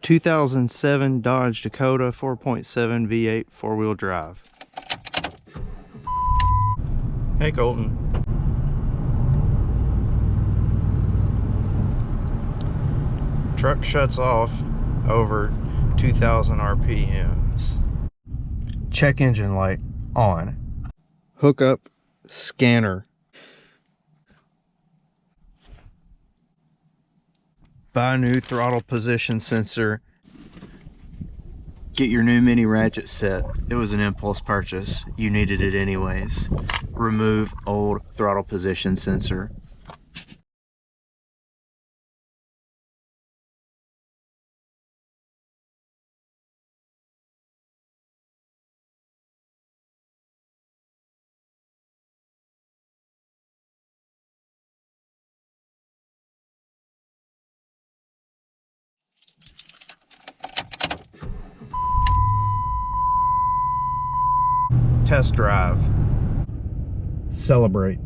2007 Dodge Dakota 4.7 V8 four-wheel drive. Hey Colton. Truck shuts off over 2,000 RPMs. Check engine light on. Hook up scanner. Buy a new throttle position sensor. Get your new mini ratchet set. It was an impulse purchase. You needed it anyways. Remove old throttle position sensor. Test drive. Celebrate.